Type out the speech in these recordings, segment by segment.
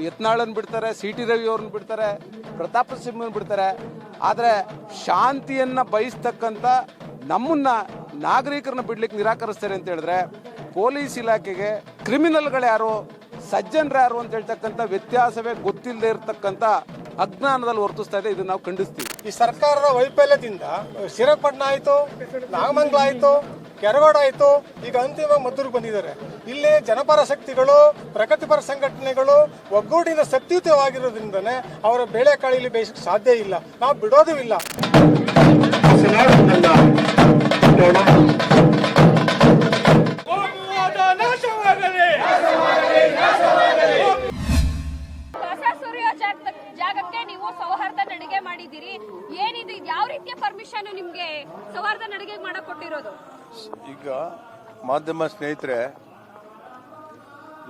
ಯತ್ನಾಳನ್ ಬಿಡ್ತಾರೆ, C T Ravi ಅವ್ರನ್ನ ಬಿಡ್ತಾರೆ, ಪ್ರತಾಪ ಸಿಂಹನ್ ಬಿಡ್ತಾರೆ. ಆದರೆ ಶಾಂತಿಯನ್ನು ಬಯಸ್ತಕ್ಕಂಥ ನಮ್ಮನ್ನ ನಾಗರಿಕರನ್ನ ಬಿಡ್ಲಿಕ್ಕೆ ನಿರಾಕರಿಸ್ತಾರೆ ಅಂತ ಹೇಳಿದ್ರೆ ಪೊಲೀಸ್ ಇಲಾಖೆಗೆ ಕ್ರಿಮಿನಲ್ಗಳು ಯಾರು, ಸಜ್ಜನರು ಯಾರು ಅಂತ ಹೇಳ್ತಕ್ಕಂಥ ವ್ಯತ್ಯಾಸವೇ ಗೊತ್ತಿಲ್ಲದೆ ಇರತಕ್ಕಂಥ ಅಜ್ಞಾನದಲ್ಲಿ ವರ್ತಿಸ್ತಾ ಇದೆ. ಇದನ್ನು ನಾವು ಖಂಡಿಸ್ತೀವಿ. ಈ ಸರ್ಕಾರದ ವೈಫಲ್ಯದಿಂದ ಶ್ರೀರಂಗಪಟ್ಟಣ ಆಯಿತು, ನಾಗಮಂಗಲ ಆಯಿತು, ಕೆರಗೋಡ ಆಯಿತು, ಈಗ ಅಂತಿಮವಾಗಿ ಮದ್ದೂರಿಗೆ ಬಂದಿದ್ದಾರೆ. ಇಲ್ಲಿ ಜನಪರ ಶಕ್ತಿಗಳು, ಪ್ರಗತಿಪರ ಸಂಘಟನೆಗಳು ಒಗ್ಗೂಡಿನ ಶಕ್ತಿಯುತವಾಗಿರೋದ್ರಿಂದನೇ ಅವರ ಬೇಳೆಕಾಳು ಇಲ್ಲಿ ಬೇಯಿಸಕ್ಕೆ ಸಾಧ್ಯ ಇಲ್ಲ. ನಾವು ಬಿಡೋದೂ ಇಲ್ಲ. ಜಾಗಕ್ಕೆ ನೀವು ಸೌಹಾರ್ದ ನಡಿಗೆ ಮಾಡಿದ್ದೀರಿ. ಏನಿದೆ, ಯಾವ ರೀತಿಯ ಪರ್ಮಿಷನ್ ನಿಮ್ಗೆ ಸೌಹಾರ್ದ ನಡಿಗೆ ಮಾಡಕ್ ಕೊಟ್ಟಿರೋದು? ಈಗ ಮಾಧ್ಯಮ ಸ್ನೇಹಿತರೆ,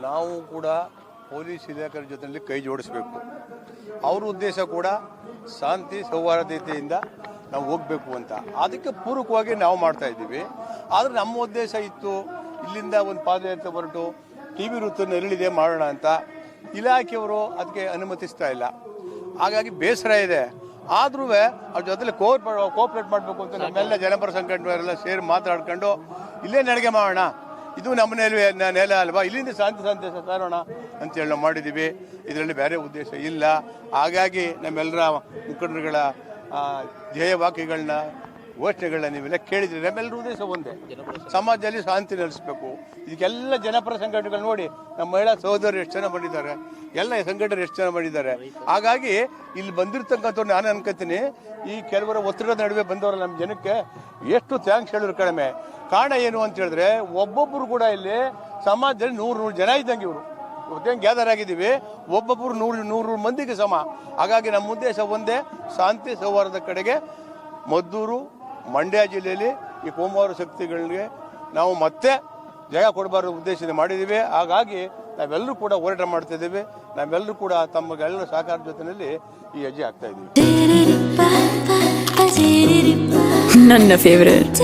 ನಾವು ಕೂಡ ಪೊಲೀಸ್ ಇಲಾಖೆ ಜೊತೆಯಲ್ಲಿ ಕೈ ಜೋಡಿಸಬೇಕು. ಅವ್ರ ಉದ್ದೇಶ ಕೂಡ ಶಾಂತಿ ಸೌಹಾರ್ದತೆಯಿಂದ ನಾವು ಹೋಗಬೇಕು ಅಂತ. ಅದಕ್ಕೆ ಪೂರಕವಾಗಿ ನಾವು ಮಾಡ್ತಾ ಇದ್ದೀವಿ. ಆದರೆ ನಮ್ಮ ಉದ್ದೇಶ ಇತ್ತು, ಇಲ್ಲಿಂದ ಒಂದು ಪಾದಯಾತ್ರೆ ಹೊರಟು ಟಿ ವಿ ವೃತ್ತ ನೆರಳಿದೆ ಮಾಡೋಣ ಅಂತ. ಇಲಾಖೆಯವರು ಅದಕ್ಕೆ ಅನುಮತಿಸ್ತಾ ಇಲ್ಲ. ಹಾಗಾಗಿ ಬೇಸರ ಇದೆ. ಆದ್ರೂ ಅವ್ರ ಜೊತೆಲಿ ಕೋಆಪರೇಟ್ ಮಾಡಬೇಕು ಅಂತ ನಮ್ಮೆಲ್ಲ ಜನಪರ ಸಂಘಟನೆಯವರೆಲ್ಲ ಸೇರಿ ಮಾತಾಡ್ಕೊಂಡು ಇಲ್ಲೇ ನಡಿಗೆ ಮಾಡೋಣ, ಇದು ನಮ್ಮ ನೆಲ ಅಲ್ವಾ, ಇಲ್ಲಿಂದ ಶಾಂತಿ ಸಂದೇಶ ಸಾರೋಣ ಅಂತೇಳಿ ನಾವು ಮಾಡಿದ್ದೀವಿ. ಇದರಲ್ಲಿ ಬೇರೆ ಉದ್ದೇಶ ಇಲ್ಲ. ಹಾಗಾಗಿ ನಮ್ಮೆಲ್ಲರ ಮುಖಂಡರುಗಳ ಧ್ಯೇಯವಾಕ್ಯಗಳನ್ನ, ಘೋಷಣೆಗಳನ್ನ ನೀವೆಲ್ಲ ಕೇಳಿದ್ರೆ ನಮ್ಮೆಲ್ಲರ ಉದ್ದೇಶ ಒಂದೇ, ಸಮಾಜದಲ್ಲಿ ಶಾಂತಿ ನೆಲೆಸಬೇಕು. ಇದಕ್ಕೆಲ್ಲ ಜನಪರ ಸಂಘಟನೆಗಳು ನೋಡಿ, ನಮ್ಮ ಮಹಿಳಾ ಸಹೋದರರು ಎಷ್ಟು ಜನ ಬಂದಿದ್ದಾರೆ, ಎಲ್ಲ ಸಂಘಟನೆಗಳು ಎಷ್ಟು ಜನ ಬಂದಿದ್ದಾರೆ. ಹಾಗಾಗಿ ಇಲ್ಲಿ ಬಂದಿರ್ತಕ್ಕಂಥವ್ರು ನಾನು ಅನ್ಕೋತೀನಿ, ಈ ಕೆಲವರ ಒತ್ತಡದ ನಡುವೆ ಬಂದವರು ನಮ್ಮ ಜನಕ್ಕೆ ಎಷ್ಟು ಥ್ಯಾಂಕ್ಸ್ ಹೇಳಿದ್ರು ಕಡಿಮೆ. ಕಾರಣ ಏನು ಅಂತ ಹೇಳಿದ್ರೆ, ಒಬ್ಬೊಬ್ಬರು ಕೂಡ ಇಲ್ಲಿ ಸಮಾಜದಲ್ಲಿ 100 ಜನ ಇದ್ದಂಗೆ ಇವರು ಇವತ್ತೇನು ಗ್ಯಾದರ್ ಆಗಿದ್ದೀವಿ, ಒಬ್ಬೊಬ್ಬರು 100 ಮಂದಿಗೆ ಸಮ. ಹಾಗಾಗಿ ನಮ್ಮ ಉದ್ದೇಶ ಒಂದೇ, ಶಾಂತಿ ಸೌಹಾರ್ದದ ಕಡೆಗೆ. ಮದ್ದೂರು, ಮಂಡ್ಯ ಜಿಲ್ಲೆಯಲ್ಲಿ ಈ ಕೋಮುವಾದ ಶಕ್ತಿಗಳಿಗೆ ನಾವು ಮತ್ತೆ ಜಯ ಕೊಡಬಾರದು ಉದ್ದೇಶದಿಂದ ಮಾಡಿದ್ದೀವಿ. ಹಾಗಾಗಿ ನಾವೆಲ್ಲರೂ ಕೂಡ ಹೋರಾಟ ಮಾಡ್ತಾ ಇದ್ದೀವಿ. ನಾವೆಲ್ಲರೂ ಕೂಡ ತಮ್ಮೆಲ್ಲರ ಸಹಕಾರ ಜೊತೆಯಲ್ಲಿ ಈ ಹೆಜ್ಜೆ ಆಗ್ತಾ ಇದ್ದೀವಿ. ನನ್ನ ಫೇವರೇಟ್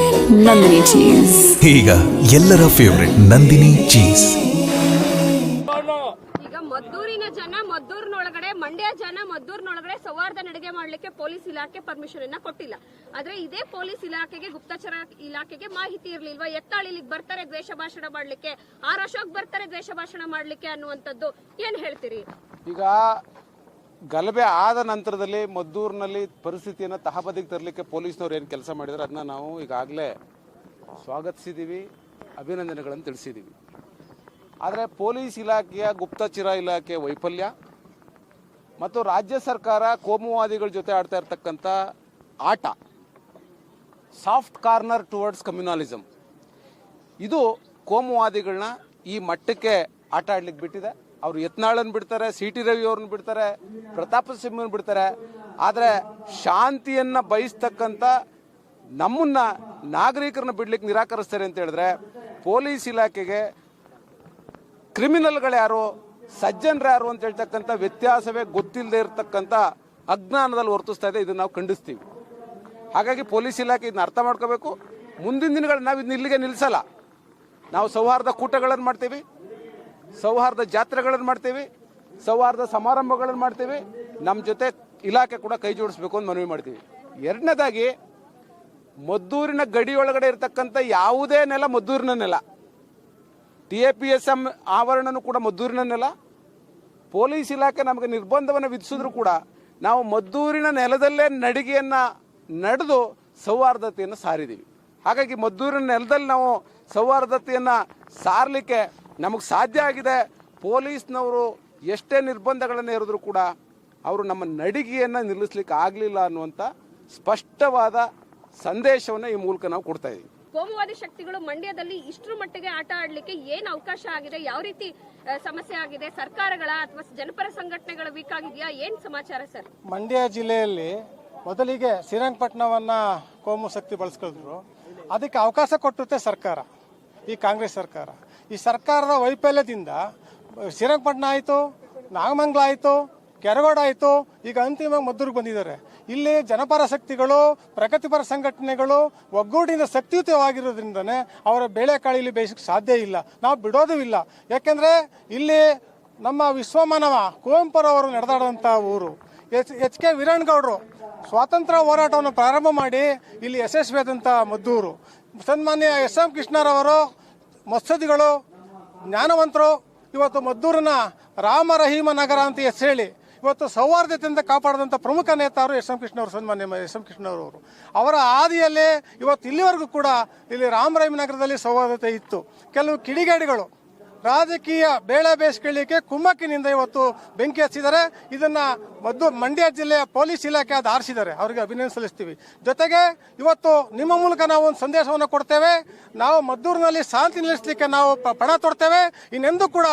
ನಂದಿನಿ ಚೀಸ್. ಈಗ ಎಲ್ಲರ ಫೇವರೇಟ್ ನಂದಿನಿ ಚೀಸ್. ಈಗ ಮದ್ದೂರಿನ ಜನ ಮದ್ದೂರಿನೊಳಗಡೆ, ಮಂಡ್ಯ ಜನ ಮದ್ದೂರಿನೊಳಗಡೆ ಸೌಹಾರ್ದ ನಡಿಗೆ ಮಾಡ್ಲಿಕ್ಕೆ ಪೊಲೀಸ್ ಇಲಾಖೆ ಪರ್ಮಿಷನ್ ಅನ್ನ ಕೊಟ್ಟಿಲ್ಲ. ಆದ್ರೆ ಇದೇ ಪೊಲೀಸ್ ಇಲಾಖೆಗೆ, ಗುಪ್ತಚರ ಇಲಾಖೆಗೆ ಮಾಹಿತಿ ಇರ್ಲಿಲ್ವಾ? ಎತ್ತಾಳಿ ಇಲ್ಲಿಗೆ ಬರ್ತಾರೆ ದ್ವೇಷ ಭಾಷಣ ಮಾಡ್ಲಿಕ್ಕೆ, ಆರ್ ಅಶೋಕ್ ಬರ್ತಾರೆ ದ್ವೇಷ ಭಾಷಣ ಮಾಡ್ಲಿಕ್ಕೆ ಅನ್ನುವಂಥದ್ದು ಏನ್ ಹೇಳ್ತೀರಿ? ಈಗ ಗಲಭೆ ಆದ ನಂತರದಲ್ಲಿ ಮದ್ದೂರಿನಲ್ಲಿ ಪರಿಸ್ಥಿತಿಯನ್ನು ತಹಬದಿಗೆ ತರಲಿಕ್ಕೆ ಪೊಲೀಸ್ನವ್ರು ಏನು ಕೆಲಸ ಮಾಡಿದ್ದಾರೆ ಅದನ್ನ ನಾವು ಈಗಾಗಲೇ ಸ್ವಾಗತಿಸಿದ್ದೀವಿ, ಅಭಿನಂದನೆಗಳನ್ನು ತಿಳಿಸಿದ್ದೀವಿ. ಆದರೆ ಪೊಲೀಸ್ ಇಲಾಖೆಯ, ಗುಪ್ತಚರ ಇಲಾಖೆಯ ವೈಫಲ್ಯ ಮತ್ತು ರಾಜ್ಯ ಸರ್ಕಾರ ಕೋಮುವಾದಿಗಳ ಜೊತೆ ಆಡ್ತಾ ಇರ್ತಕ್ಕಂಥ ಆಟ, ಸಾಫ್ಟ್ ಕಾರ್ನರ್ ಟುವರ್ಡ್ಸ್ ಕಮ್ಯುನಲಿಸಮ್, ಇದು ಕೋಮುವಾದಿಗಳನ್ನ ಈ ಮಟ್ಟಕ್ಕೆ ಆಟ ಆಡ್ಲಿಕ್ಕೆ ಬಿಟ್ಟಿದೆ. ಅವರು ಯತ್ನಾಳನ್ ಬಿಡ್ತಾರೆ, ಸಿ ಟಿ ರವಿ ಅವ್ರನ್ನ ಬಿಡ್ತಾರೆ, ಪ್ರತಾಪ ಸಿಂಹನ್ ಬಿಡ್ತಾರೆ. ಆದರೆ ಶಾಂತಿಯನ್ನು ಬಯಸ್ತಕ್ಕಂಥ ನಮ್ಮನ್ನ ನಾಗರಿಕರನ್ನ ಬಿಡ್ಲಿಕ್ಕೆ ನಿರಾಕರಿಸ್ತಾರೆ ಅಂತ ಹೇಳಿದ್ರೆ ಪೊಲೀಸ್ ಇಲಾಖೆಗೆ ಕ್ರಿಮಿನಲ್ಗಳು ಯಾರು, ಸಜ್ಜನರು ಯಾರು ಅಂತ ಹೇಳ್ತಕ್ಕಂಥ ವ್ಯತ್ಯಾಸವೇ ಗೊತ್ತಿಲ್ಲದೆ ಇರತಕ್ಕಂಥ ಅಜ್ಞಾನದಲ್ಲಿ ವರ್ತಿಸ್ತಾ ಇದೆ. ಇದನ್ನು ನಾವು ಖಂಡಿಸ್ತೀವಿ. ಹಾಗಾಗಿ ಪೊಲೀಸ್ ಇಲಾಖೆ ಇದನ್ನ ಅರ್ಥ ಮಾಡ್ಕೋಬೇಕು. ಮುಂದಿನ ದಿನಗಳು ನಾವು ಇದನ್ನ ಇಲ್ಲಿಗೆ ನಿಲ್ಲಿಸಲ್ಲ. ನಾವು ಸೌಹಾರ್ದ ಕೂಟಗಳನ್ನು ಮಾಡ್ತೀವಿ, ಸೌಹಾರ್ದ ಜಾತ್ರೆಗಳನ್ನು ಮಾಡ್ತೀವಿ, ಸೌಹಾರ್ದ ಸಮಾರಂಭಗಳನ್ನು ಮಾಡ್ತೀವಿ. ನಮ್ಮ ಜೊತೆ ಇಲಾಖೆ ಕೂಡ ಕೈ ಜೋಡಿಸ್ಬೇಕು ಅಂತ ಮನವಿ ಮಾಡ್ತೀವಿ. ಎರಡನೇದಾಗಿ, ಮದ್ದೂರಿನ ಗಡಿಯೊಳಗಡೆ ಇರತಕ್ಕಂಥ ಯಾವುದೇ ನೆಲ ಮದ್ದೂರಿನ ನೆಲ, TAPSM ಆವರಣನೂ ಕೂಡ ಮದ್ದೂರಿನ ನೆಲ. ಪೊಲೀಸ್ ಇಲಾಖೆ ನಮಗೆ ನಿರ್ಬಂಧವನ್ನು ವಿಧಿಸಿದ್ರು ಕೂಡ ನಾವು ಮದ್ದೂರಿನ ನೆಲದಲ್ಲೇ ನಡಿಗೆಯನ್ನು ನಡೆದು ಸೌಹಾರ್ದತೆಯನ್ನು ಸಾರಿದ್ದೀವಿ. ಹಾಗಾಗಿ ಮದ್ದೂರಿನ ನೆಲದಲ್ಲಿ ನಾವು ಸೌಹಾರ್ದತೆಯನ್ನು ಸಾರಲಿಕ್ಕೆ ನಮಗೆ ಸಾಧ್ಯ ಆಗಿದೆ. ಪೊಲೀಸ್ನವರು ಎಷ್ಟೇ ನಿರ್ಬಂಧಗಳನ್ನು ಹೇರಿದ್ರು ಕೂಡ ಅವರು ನಮ್ಮ ನಡಿಗೆಯನ್ನು ನಿಲ್ಲಿಸಲಿಕ್ಕೆ ಆಗಲಿಲ್ಲ ಅನ್ನುವಂಥ ಸ್ಪಷ್ಟವಾದ ಸಂದೇಶವನ್ನು ಈ ಮೂಲಕ ನಾವು ಕೊಡ್ತಾ ಇದ್ದೀವಿ. ಕೋಮುವಾದಿ ಶಕ್ತಿಗಳು ಮಂಡ್ಯದಲ್ಲಿ ಇಷ್ಟರ ಮಟ್ಟಿಗೆ ಆಟ ಆಡ್ಲಿಕ್ಕೆ ಏನ್ ಅವಕಾಶ ಆಗಿದೆ? ಯಾವ ರೀತಿ ಸಮಸ್ಯೆ ಆಗಿದೆ? ಸರ್ಕಾರಗಳ ಅಥವಾ ಜನಪರ ಸಂಘಟನೆಗಳ ವೀಕ್ ಆಗಿದೆಯಾ? ಏನ್ ಸಮಾಚಾರ ಸರ್? ಮಂಡ್ಯ ಜಿಲ್ಲೆಯಲ್ಲಿ ಮೊದಲಿಗೆ ಶ್ರೀರಂಗಪಟ್ಟಣವನ್ನ ಕೋಮು ಶಕ್ತಿ ಬಳಸ್ಕೊಳ್ರು. ಅದಕ್ಕೆ ಅವಕಾಶ ಕೊಟ್ಟುತ್ತೆ ಸರ್ಕಾರ, ಈ ಕಾಂಗ್ರೆಸ್ ಸರ್ಕಾರ. ಈ ಸರ್ಕಾರದ ವೈಫಲ್ಯದಿಂದ ಶ್ರೀರಂಗಪಟ್ಟಣ ಆಯಿತು, ನಾಗಮಂಗಲ ಆಯಿತು, ಕೆರಗೋಡ ಆಯಿತು, ಈಗ ಅಂತಿಮವಾಗಿ ಮದ್ದೂರಿಗೆ ಬಂದಿದ್ದಾರೆ. ಇಲ್ಲಿ ಜನಪರ ಶಕ್ತಿಗಳು, ಪ್ರಗತಿಪರ ಸಂಘಟನೆಗಳು ಒಗ್ಗೂಡಿನ ಶಕ್ತಿಯುತವಾಗಿರೋದ್ರಿಂದನೇ ಅವರ ಬೇಳೆಕಾಳು ಇಲ್ಲಿ ಬೇಯಿಸಕ್ಕೆ ಸಾಧ್ಯ ಇಲ್ಲ. ನಾವು ಬಿಡೋದೂ ಇಲ್ಲ. ಯಾಕೆಂದರೆ ಇಲ್ಲಿ ನಮ್ಮ ವಿಶ್ವಮಾನವ ಕುವೆಂಪುರವರು ನಡೆದಾಡಿದಂಥ ಊರು. ಎಚ್ ಕೆ ವೀರಣ್ಣಗೌಡರು ಸ್ವಾತಂತ್ರ್ಯ ಹೋರಾಟವನ್ನು ಪ್ರಾರಂಭ ಮಾಡಿ ಇಲ್ಲಿ ಯಶಸ್ವಿಯಾದಂಥ ಮದ್ದೂರು. ಸನ್ಮಾನ್ಯ ಎಸ್ ಎಂ ಕೃಷ್ಣರವರು ಮತ್ಸದಿಗಳು ಜ್ಞಾನವಂತರು ಇವತ್ತು ಮದ್ದೂರಿನ ರಾಮ ರಹೀಮ ನಗರ ಅಂತ ಹೆಸರು ಹೇಳಿ ಇವತ್ತು ಸೌಹಾರ್ದತೆಯಿಂದ ಕಾಪಾಡಿದಂಥ ಪ್ರಮುಖ ನೇತಾರು ಎಸ್ ಎಂ ಕೃಷ್ಣವರು, ಸನ್ಮಾನ್ಯ ಎಸ್ ಎಂ ಕೃಷ್ಣರವರು. ಅವರ ಆದಿಯಲ್ಲೇ ಇವತ್ತು ಇಲ್ಲಿವರೆಗೂ ಕೂಡ ಇಲ್ಲಿ ರಾಮ ರಹೀಮ ನಗರದಲ್ಲಿ ಸೌಹಾರ್ದತೆ ಇತ್ತು. ಕೆಲವು ಕಿಡಿಗೇಡಿಗಳು ರಾಜಕೀಯ ಬೇಳೆ ಬೇಯಿಸ್ಕೊಳ್ಳಿಕ್ಕೆ ಕುಮ್ಮಕ್ಕಿನಿಂದ ಇವತ್ತು ಬೆಂಕಿ ಹಚ್ಚಿದ್ದಾರೆ. ಇದನ್ನ ಮಂಡ್ಯ ಜಿಲ್ಲೆಯ ಪೊಲೀಸ್ ಇಲಾಖೆ ಅದು ಆರಿಸಿದ್ದಾರೆ, ಅವರಿಗೆ ಅಭಿನಂದನೆ ಸಲ್ಲಿಸ್ತೀವಿ. ಜೊತೆಗೆ ಇವತ್ತು ನಿಮ್ಮ ಮೂಲಕ ನಾವು ಒಂದು ಸಂದೇಶವನ್ನು ಕೊಡ್ತೇವೆ. ನಾವು ಮದ್ದೂರಿನಲ್ಲಿ ಶಾಂತಿ ನಿಲ್ಲಿಸಲಿಕ್ಕೆ ನಾವು ಪಣ ತೊಡ್ತೇವೆ. ಇನ್ನೆಂದೂ ಕೂಡ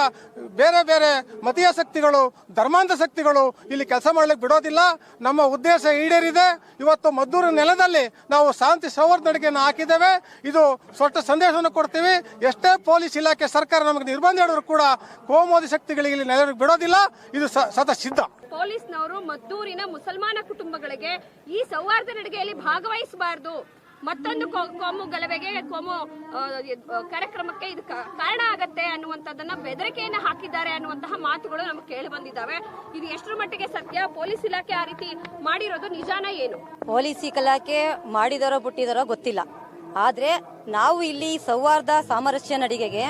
ಬೇರೆ ಬೇರೆ ಮತೀಯ ಶಕ್ತಿಗಳು, ಧರ್ಮಾಂಧ ಶಕ್ತಿಗಳು ಇಲ್ಲಿ ಕೆಲಸ ಮಾಡ್ಲಿಕ್ಕೆ ಬಿಡೋದಿಲ್ಲ. ನಮ್ಮ ಉದ್ದೇಶ ಈಡೇರಿದೆ. ಇವತ್ತು ಮದ್ದೂರು ನೆಲದಲ್ಲಿ ನಾವು ಶಾಂತಿ ಸೌಹಾರ್ದ ನಡಿಗೆಯನ್ನು ಹಾಕಿದ್ದೇವೆ. ಇದು ಸ್ಪಷ್ಟ ಸಂದೇಶವನ್ನು ಕೊಡ್ತೀವಿ. ಎಷ್ಟೇ ಪೊಲೀಸ್ ಇಲಾಖೆ ಸರ್ಕಾರ ನಮಗೆ ನಿರ್ಬಂಧ ಹೇಳಿದ್ರು ಕೂಡ ಕೋಮುವಾದಿ ಶಕ್ತಿಗಳಿಗೆ ಇಲ್ಲಿ ನೆಲೆ ಬಿಡೋದಿಲ್ಲ. ಇದು ಸದಾ ಸಿದ್ಧ. ಪೊಲೀಸ್ನವರು ಮದ್ದೂರಿನ ಮುಸಲ್ಮಾನ ಕುಟುಂಬಗಳಿಗೆ ಈ ಸೌಹಾರ್ದ ನಡಿಗೆಯಲ್ಲಿ ಭಾಗವಹಿಸಬಾರದು, ಮತ್ತೊಂದು ಕೋಮು ಗಲಭೆಗೆ, ಕೋಮು ಕಾರ್ಯಕ್ರಮಕ್ಕೆ ಇದು ಕಾರಣ ಆಗತ್ತೆ ಅನ್ನುವಂಥದ್ದನ್ನ ಬೆದರಿಕೆಯನ್ನ ಹಾಕಿದ್ದಾರೆ ಅನ್ನುವಂತಹ ಮಾತುಗಳು ನಮಗೆ ಕೇಳಿ ಬಂದಿದ್ದಾವೆ. ಇದು ಎಷ್ಟರ ಮಟ್ಟಿಗೆ ಸತ್ಯ? ಪೊಲೀಸ್ ಇಲಾಖೆ ಆ ರೀತಿ ಮಾಡಿರೋದು ನಿಜಾನ ಏನು? ಪೊಲೀಸ್ ಇಲಾಖೆ ಮಾಡಿದಾರೋ ಬಿಟ್ಟಿದಾರೋ ಗೊತ್ತಿಲ್ಲ. ಆದ್ರೆ ನಾವು ಇಲ್ಲಿ ಸೌಹಾರ್ದ ಸಾಮರಸ್ಯ ನಡಿಗೆಗೆ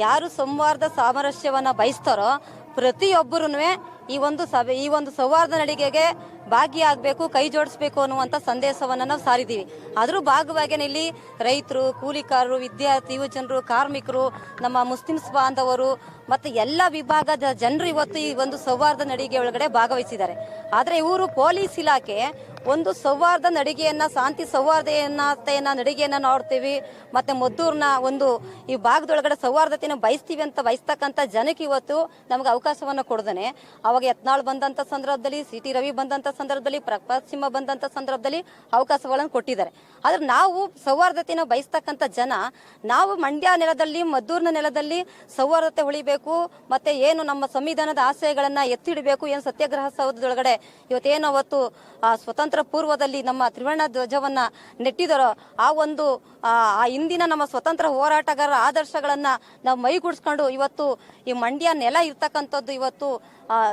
ಯಾರು ಸಂವಾರ್ದ ಸಾಮರಸ್ಯವನ್ನ ಬಯಸ್ತಾರೋ ಪ್ರತಿಯೊಬ್ಬರೂ ಈ ಒಂದು ಸೌಹಾರ್ದ ನಡಿಗೆಗೆ ಭಾಗಿಯಾಗಬೇಕು, ಕೈ ಜೋಡಿಸಬೇಕು ಅನ್ನುವಂಥ ಸಂದೇಶವನ್ನು ನಾವು ಸಾರಿದ್ದೀವಿ. ಅದ್ರ ಭಾಗವಾಗಿ ಇಲ್ಲಿ ರೈತರು, ಕೂಲಿಕಾರರು, ವಿದ್ಯಾರ್ಥಿ, ಯುವಜನರು, ಕಾರ್ಮಿಕರು, ನಮ್ಮ ಮುಸ್ಲಿಮ್ಸ್ ಬಾಂಧವರು ಮತ್ತು ಎಲ್ಲ ವಿಭಾಗದ ಜನರು ಇವತ್ತು ಈ ಒಂದು ಸೌಹಾರ್ದ ನಡಿಗೆ ಒಳಗಡೆ ಭಾಗವಹಿಸಿದ್ದಾರೆ. ಆದರೆ ಇವರು ಪೊಲೀಸ್ ಇಲಾಖೆ ಒಂದು ಸೌಹಾರ್ದ ನಡಿಗೆಯನ್ನ, ಶಾಂತಿ ಸೌಹಾರ್ದತೆಯನ್ನ ನಡಿಗೆಯನ್ನ ನೋಡ್ತೀವಿ. ಮತ್ತೆ ಮದ್ದೂರ್ನ ಒಂದು ಈ ಭಾಗದೊಳಗಡೆ ಸೌಹಾರ್ದತೆಯನ್ನು ಬಯಸ್ತೀವಿ ಅಂತ ಬಯಸ್ತಕ್ಕಂಥ ಜನಕ್ಕೆ ಇವತ್ತು ನಮಗೆ ಅವಕಾಶವನ್ನ ಕೊಡದೇನೆ ಅವಾಗ ಯತ್ನಾಳ್ ಬಂದಂತ ಸಂದರ್ಭದಲ್ಲಿ, ಸಿ ಟಿ ರವಿ ಬಂದಂತ ಸಂದರ್ಭದಲ್ಲಿ, ಪ್ರಕಾಶ್ ಸಿಂಹ ಬಂದಂತ ಸಂದರ್ಭದಲ್ಲಿ ಅವಕಾಶಗಳನ್ನು ಕೊಟ್ಟಿದ್ದಾರೆ. ಆದ್ರೆ ನಾವು ಸೌಹಾರ್ದತೆಯನ್ನು ಬಯಸ್ತಕ್ಕಂಥ ಜನ, ನಾವು ಮಂಡ್ಯ ನೆಲದಲ್ಲಿ, ಮದ್ದೂರಿನ ನೆಲದಲ್ಲಿ ಸೌಹಾರ್ದತೆ ಉಳಿಬೇಕು, ಮತ್ತೆ ಏನು ನಮ್ಮ ಸಂವಿಧಾನದ ಆಶಯಗಳನ್ನ ಎತ್ತಿಡಬೇಕು, ಏನು ಸತ್ಯಾಗ್ರಹ ಸೌಧದೊಳಗಡೆ ಇವತ್ತೇನು ಅವತ್ತು ಸ್ವತಂತ್ರ ಪೂರ್ವದಲ್ಲಿ ನಮ್ಮ ತ್ರಿವರ್ಣ ಧ್ವಜವನ್ನ ನೆಟ್ಟಿದರೋ ಆ ಇಂದಿನ ನಮ್ಮ ಸ್ವತಂತ್ರ ಹೋರಾಟಗಾರರ ಆದರ್ಶಗಳನ್ನ ನಾವು ಮೈಗೂಡಿಸ್ಕೊಂಡು ಇವತ್ತು ಈ ಮಂಡ್ಯ ನೆಲ ಇರ್ತಕ್ಕಂಥದ್ದು ಇವತ್ತು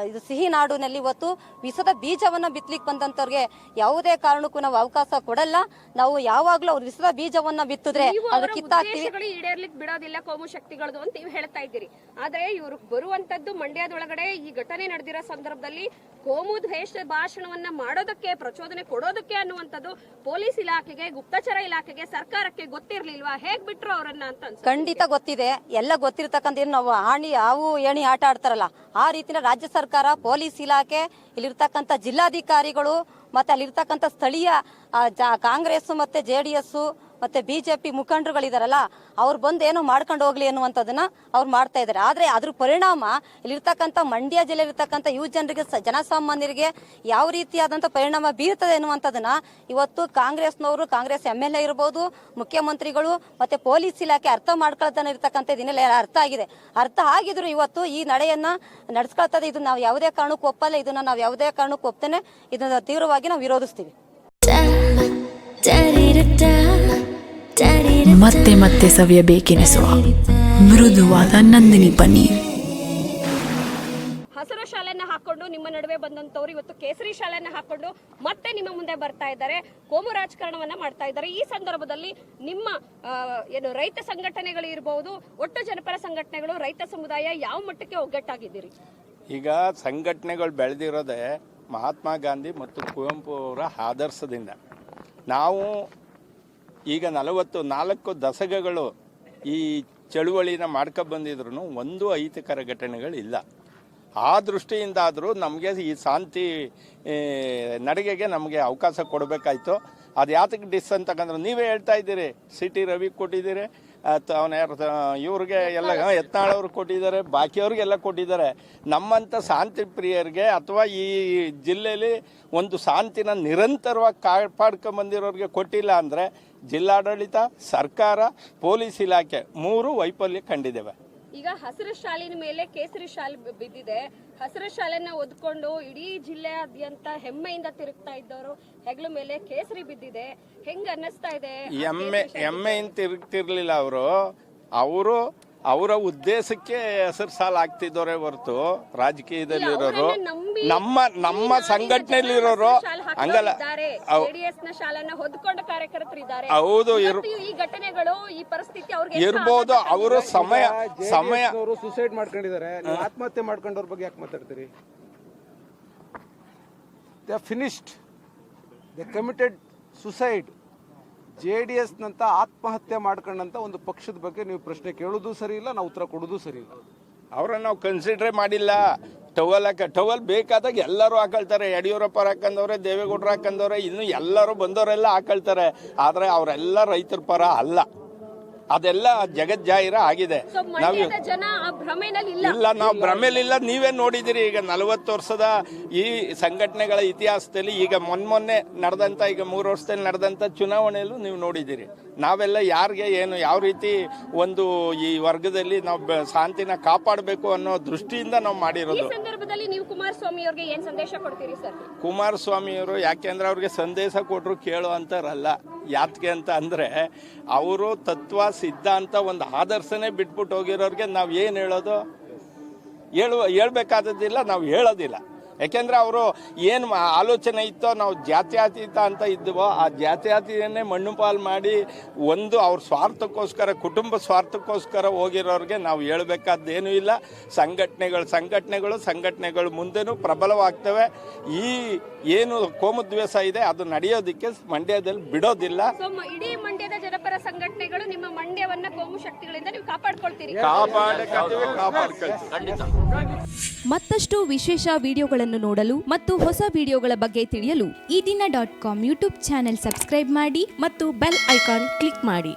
ಇದು ಸಿಹಿ ನಾಡಿನಲ್ಲಿ ಇವತ್ತು ವಿಷದ ಬೀಜವನ್ನ ಬಿತ್ತಲಿಕ್ಕೆ ಬಂದಂತವ್ರಿಗೆ ಯಾವುದೇ ಕಾರಣಕ್ಕೂ ನಾವು ಅವಕಾಶ ಕೊಡಲ್ಲ. ನಾವು ಯಾವಾಗ್ಲೂ ಅವ್ರ ವಿಷದ ಬೀಜವನ್ನ ಬಿತ್ತಿದ್ರೆ ಅದ್ರ ಕಿತ್ತಾಕ್ತಿವಿ. ಈಡೇರ್ಲಿಕ್ಕೆ ಬಿಡೋದಿಲ್ಲ ಕೋಮು ಶಕ್ತಿಗಳದು ಅಂತ ನೀವು ಹೇಳ್ತಾ ಇದ್ದೀರಿ. ಆದ್ರೆ ಇವ್ರು ಬರುವಂತದ್ದು ಮಂಡ್ಯದೊಳಗಡೆ ಈ ಘಟನೆ ನಡೆದಿರೋ ಸಂದರ್ಭದಲ್ಲಿ ಕೋಮು ದ್ವೇಷ ಭಾಷಣವನ್ನ ಮಾಡೋದಕ್ಕೆ, ಪ್ರಚೋದನೆ ಕೊಡೋದಕ್ಕೆ ಅನ್ನುವಂಥದ್ದು ಪೊಲೀಸ್ ಇಲಾಖೆಗೆ, ಗುಪ್ತಚರ ಇಲಾಖೆಗೆ, ಸರ್ಕಾರಕ್ಕೆ ಗೊತ್ತಿರ್ಲಿಲ್ವಾ? ಹೇಗ್ ಬಿಟ್ರು ಅವರನ್ನ ಅಂತ ಅನ್ಸುತ್ತೆ. ಖಂಡಿತ ಗೊತ್ತಿದೆ. ಎಲ್ಲ ಗೊತ್ತಿರ್ತಕ್ಕಂಥ ನಾವು ಹಾವು ಏಣಿ ಆಟ ಆಡ್ತಾರಲ್ಲ ಆ ರೀತಿನ ರಾಜ್ಯ ಸರ್ಕಾರ, ಪೊಲೀಸ್ ಇಲಾಖೆ, ಇಲ್ಲಿರ್ತಕ್ಕಂಥ ಜಿಲ್ಲಾಧಿಕಾರಿಗಳು ಮತ್ತೆ ಅಲ್ಲಿರ್ತಕ್ಕಂಥ ಸ್ಥಳೀಯ ಕಾಂಗ್ರೆಸ್ ಮತ್ತೆ JDS ಮತ್ತೆ ಬಿಜೆಪಿ ಮುಖಂಡರುಗಳಿದಾರಲ್ಲ ಅವ್ರು ಬಂದು ಏನೋ ಮಾಡ್ಕೊಂಡು ಹೋಗ್ಲಿ ಅನ್ನುವಂಥದ್ದನ್ನ ಅವ್ರು ಮಾಡ್ತಾ ಇದ್ದಾರೆ. ಆದ್ರೆ ಅದ್ರ ಪರಿಣಾಮ ಇಲ್ಲಿರ್ತಕ್ಕಂಥ ಮಂಡ್ಯ ಜಿಲ್ಲೆಯಲ್ಲಿರ್ತಕ್ಕಂಥ ಯುವ ಜನರಿಗೆ, ಜನಸಾಮಾನ್ಯರಿಗೆ ಯಾವ ರೀತಿಯಾದಂಥ ಪರಿಣಾಮ ಬೀರ್ತದೆ ಅನ್ನುವಂಥದ್ದನ್ನ ಇವತ್ತು ಕಾಂಗ್ರೆಸ್ನವರು, ಕಾಂಗ್ರೆಸ್ MLA ಇರ್ಬೋದು, ಮುಖ್ಯಮಂತ್ರಿಗಳು ಮತ್ತೆ ಪೊಲೀಸ್ ಇಲಾಖೆ ಅರ್ಥ ಮಾಡ್ಕೊಳ್ತಾನೆ ಇರ್ತಕ್ಕಂಥ ಇದನ್ನೆಲ್ಲ ಅರ್ಥ ಆಗಿದೆ. ಅರ್ಥ ಆಗಿದ್ರು ಇವತ್ತು ಈ ನಡೆಯನ್ನ ನಡೆಸ್ಕೊಳ್ತದೆ. ಇದು ನಾವು ಯಾವುದೇ ಕಾರಣಕ್ಕೂ ಒಪ್ಪಲ್ಲ. ಇದನ್ನ ನಾವು ಯಾವುದೇ ಕಾರಣಕ್ಕೂ ಒಪ್ತೇನೆ. ಇದನ್ನ ತೀವ್ರವಾಗಿ ನಾವು ವಿರೋಧಿಸ್ತೀವಿ. ಮತ್ತೆ ಮತ್ತೆ ಸವಿಯಬೇಕೆನಿಸುವ ಮೃದುವಾದ ನಂದಿನಿ ಪನ್ನೀರ್. ಹಸಿರು ಶಾಲೆಯನ್ನ ಹಾಕೊಂಡು ನಿಮ್ಮ ನಡುವೆ ಬಂದಂತವ್ರು ಇವತ್ತು ಕೇಸರಿ ಶಾಲೆಯನ್ನ ಹಾಕೊಂಡು ಮತ್ತೆ ನಿಮ್ಮ ಮುಂದೆ ಬರ್ತಾ ಇದ್ದಾರೆ, ಕೋಮು ರಾಜಕಾರಣವನ್ನ ಮಾಡ್ತಾ ಇದ್ದಾರೆ. ಈ ಸಂದರ್ಭದಲ್ಲಿ ನಿಮ್ಮ ಏನು ರೈತ ಸಂಘಟನೆಗಳು ಇರಬಹುದು, ಒಟ್ಟು ಜನಪರ ಸಂಘಟನೆಗಳು, ರೈತ ಸಮುದಾಯ ಯಾವ ಮಟ್ಟಕ್ಕೆ ಒಗ್ಗಟ್ಟಾಗಿದ್ದೀರಿ? ಈಗ ಸಂಘಟನೆಗಳು ಬೆಳೆದಿರೋದೇ ಮಹಾತ್ಮ ಗಾಂಧಿ ಮತ್ತು ಕುವೆಂಪು ಅವರ ಆದರ್ಶದಿಂದ. ನಾವು ಈಗ 44 ದಶಕಗಳು ಈ ಚಳುವಳಿನ ಮಾಡ್ಕೊಬಂದಿದ್ರು ಒಂದು ಅಹಿತಕರ ಘಟನೆಗಳಿಲ್ಲ. ಆ ದೃಷ್ಟಿಯಿಂದಾದರೂ ನಮಗೆ ಈ ಶಾಂತಿ ನಡಿಗೆಗೆ ನಮಗೆ ಅವಕಾಶ ಕೊಡಬೇಕಾಯ್ತು. ಅದು ಯಾತಕ್ಕೆ ಅಂತಕ್ಕಂದ್ರೆ ನೀವೇ ಹೇಳ್ತಾ ಇದ್ದೀರಿ, ಸಿ ಟಿ ರವಿ ಕೊಟ್ಟಿದ್ದೀರಿ, ಇವ್ರಿಗೆ ಎಲ್ಲ ಯತ್ನಾಳವ್ರಿಗೆ ಕೊಟ್ಟಿದ್ದಾರೆ, ಬಾಕಿಯವ್ರಿಗೆಲ್ಲ ಕೊಟ್ಟಿದ್ದಾರೆ. ನಮ್ಮಂಥ ಶಾಂತಿ ಪ್ರಿಯರಿಗೆ ಅಥವಾ ಈ ಜಿಲ್ಲೆಯಲ್ಲಿ ಒಂದು ಶಾಂತಿನ ನಿರಂತರವಾಗಿ ಕಾಪಾಡ್ಕೊಂಬಂದಿರೋರಿಗೆ ಕೊಟ್ಟಿಲ್ಲ ಅಂದರೆ ಜಿಲ್ಲಾಡಳಿತ, ಸರ್ಕಾರ, ಪೊಲೀಸ್ ಇಲಾಖೆ ಮೂರು ವೈಫಲ್ಯ ಕಂಡಿದ್ದೇವೆ. ಈಗ ಹಸಿರು ಶಾಲಿನ ಮೇಲೆ ಕೇಸರಿ ಶಾಲೆ ಬಿದ್ದಿದೆ. ಹಸಿರು ಶಾಲೆನ ಒದ್ಕೊಂಡು ಇಡೀ ಜಿಲ್ಲೆಯಾದ್ಯಂತ ಹೆಮ್ಮೆಯಿಂದ ತಿರುಗ್ತಾ ಇದ್ದವರು ಹೆಗ್ಲ ಮೇಲೆ ಕೇಸರಿ ಬಿದ್ದಿದೆ. ಹೆಂಗ್ ಅನ್ನಿಸ್ತಾ ಇದೆ? ಎಮ್ಮೆಯಿಂದ ತಿರುಗ್ತಿರ್ಲಿಲ್ಲ ಅವರು ಅವರ ಉದ್ದೇಶಕ್ಕೆ ಹೆಸರು ಸಾಲ ಆಗ್ತಿದ್ದವರೇ ಹೊರತು ರಾಜಕೀಯದಲ್ಲಿರೋರು ನಮ್ಮ ಸಂಘಟನೆಯಲ್ಲಿರೋರು ಹಂಗಲ್ಲ. ಜೆಡಿಎಸ್ ನ ಶಾಲೆನ ಹೊದ್ಕೊಂಡ ಕಾರ್ಯಕರ್ತರು ಇದ್ದಾರೆ. ಹೌದು, ಈ ಘಟನೆಗಳು, ಈ ಪರಿಸ್ಥಿತಿ ಅವ್ರಿಗೆ ಇರ್ಬೋದು. ಅವರು ಸಮಯ ಸುಸೈಡ್ ಮಾಡ್ಕೊಂಡಿದ್ದಾರೆ, ನೀವು ಆತ್ಮಹತ್ಯೆ ಮಾಡ್ಕೊಂಡವ್ರ ಬಗ್ಗೆ ಯಾಕೆ ಮಾತಾಡ್ತೀರಿ? They are finished, they committed suicide. JDS ನಂತ ಆತ್ಮಹತ್ಯೆ ಮಾಡ್ಕೊಂಡಂತ ಒಂದು ಪಕ್ಷದ ಬಗ್ಗೆ ನೀವು ಪ್ರಶ್ನೆ ಕೇಳೋದು ಸರಿ ಇಲ್ಲ, ನಾವು ಉತ್ತರ ಕೊಡೋದು ಸರಿ ಇಲ್ಲ. ಅವ್ರನ್ನ ನಾವು ಕನ್ಸಿಡರೇ ಮಾಡಿಲ್ಲ. ಟವಲ್ ಬೇಕಾದಾಗ ಎಲ್ಲರೂ ಹಾಕೊಳ್ತಾರೆ. ಯಡಿಯೂರಪ್ಪ ಹಾಕಂದವ್ರೆ, ದೇವೇಗೌಡರು ಹಾಕಂದವ್ರೆ, ಇನ್ನು ಎಲ್ಲರೂ ಬಂದವರೆಲ್ಲ ಹಾಕೊಳ್ತಾರೆ. ಆದರೆ ಅವರೆಲ್ಲ ರೈತರ ಪರ ಅಲ್ಲ. ಅದೆಲ್ಲ ಜಗಜ್ಜಾಹಿರ ಆಗಿದೆ. ನಾವು ಇಲ್ಲ, ನಾವು ಭ್ರಮೆಲಿಲ್ಲ. ನೀವೇ ನೋಡಿದಿರಿ, ಈಗ 40 ವರ್ಷದ ಈ ಸಂಘಟನೆಗಳ ಇತಿಹಾಸದಲ್ಲಿ ಈಗ ಮೊನ್ನೆ ನಡೆದಂಥ, ಈಗ 3 ವರ್ಷದಲ್ಲಿ ನಡೆದಂಥ ಚುನಾವಣೆಯಲ್ಲೂ ನೀವು ನೋಡಿದಿರಿ. ನಾವೆಲ್ಲ ಯಾರಿಗೆ ಏನು ಯಾವ ರೀತಿ ಒಂದು ಈ ವರ್ಗದಲ್ಲಿ ನಾವು ಶಾಂತಿನ ಕಾಪಾಡಬೇಕು ಅನ್ನೋ ದೃಷ್ಟಿಯಿಂದ ನಾವು ಮಾಡಿರೋದು. ಸಂದರ್ಭದಲ್ಲಿ ನೀವು ಕುಮಾರಸ್ವಾಮಿ ಅವರಿಗೆ ಏನ್ ಸಂದೇಶ ಕೊಡ್ತೀರಿ ಸರ್? ಕುಮಾರಸ್ವಾಮಿ ಅವರು ಯಾಕೆಂದ್ರೆ ಅವ್ರಿಗೆ ಸಂದೇಶ ಕೊಟ್ಟರು ಕೇಳೋ ಅಂತಾರಲ್ಲ. ಯಾಕೆ ಅಂತ ಅಂದರೆ ಅವರು ತತ್ವ ಸಿದ್ಧಾಂತ ಒಂದು ಆದರ್ಶನೇ ಬಿಟ್ಬಿಟ್ಟು ಹೋಗಿರೋರಿಗೆ ನಾವು ಏನು ಹೇಳೋದು? ಹೇಳ್ಬೇಕಾದದ್ದಿಲ್ಲ, ನಾವು ಹೇಳೋದಿಲ್ಲ. ಯಾಕೆಂದರೆ ಅವರು ಏನು ಆಲೋಚನೆ ಇತ್ತೋ, ನಾವು ಜಾತ್ಯತೀತ ಅಂತ ಇದ್ವೋ, ಆ ಜಾತ್ಯತೀತನೇ ಮಣ್ಣು ಪಾಲು ಮಾಡಿ ಒಂದು ಅವ್ರ ಸ್ವಾರ್ಥಕ್ಕೋಸ್ಕರ, ಕುಟುಂಬ ಸ್ವಾರ್ಥಕ್ಕೋಸ್ಕರ ಹೋಗಿರೋರಿಗೆ ನಾವು ಹೇಳ್ಬೇಕಾದ್ದೇನೂ ಇಲ್ಲ. ಸಂಘಟನೆಗಳು ಮುಂದೆನೂ ಪ್ರಬಲವಾಗ್ತವೆ. ಈ ಏನು ಕೋಮುದ್ವೇಷ ಇದೆ ಅದು ನಡೆಯೋದಕ್ಕೆ ಮಂಡ್ಯದಲ್ಲಿ ಬಿಡೋದಿಲ್ಲ. ಇಡೀ ಮಂಡ್ಯದ ಜನಪರ ಸಂಘಟನೆಗಳು ನಿಮ್ಮ ಮಂಡ್ಯವನ್ನ ಕೋಮು ಶಕ್ತಿಗಳಿಂದ ನೀವು ಕಾಪಾಡ್ಕೊಳ್ತೀರಿ. ಮತ್ತಷ್ಟು ವಿಶೇಷ ವಿಡಿಯೋಗಳನ್ನು ನೋಡಲು ಮತ್ತು ಹೊಸ ವಿಡಿಯೋಗಳ ಬಗ್ಗೆ ತಿಳಿಯಲು ಈ ದಿನ .com ಯೂಟ್ಯೂಬ್ ಚಾನೆಲ್ ಸಬ್ಸ್ಕ್ರೈಬ್ ಮಾಡಿ ಮತ್ತು ಬೆಲ್ ಐಕಾನ್ ಕ್ಲಿಕ್ ಮಾಡಿ.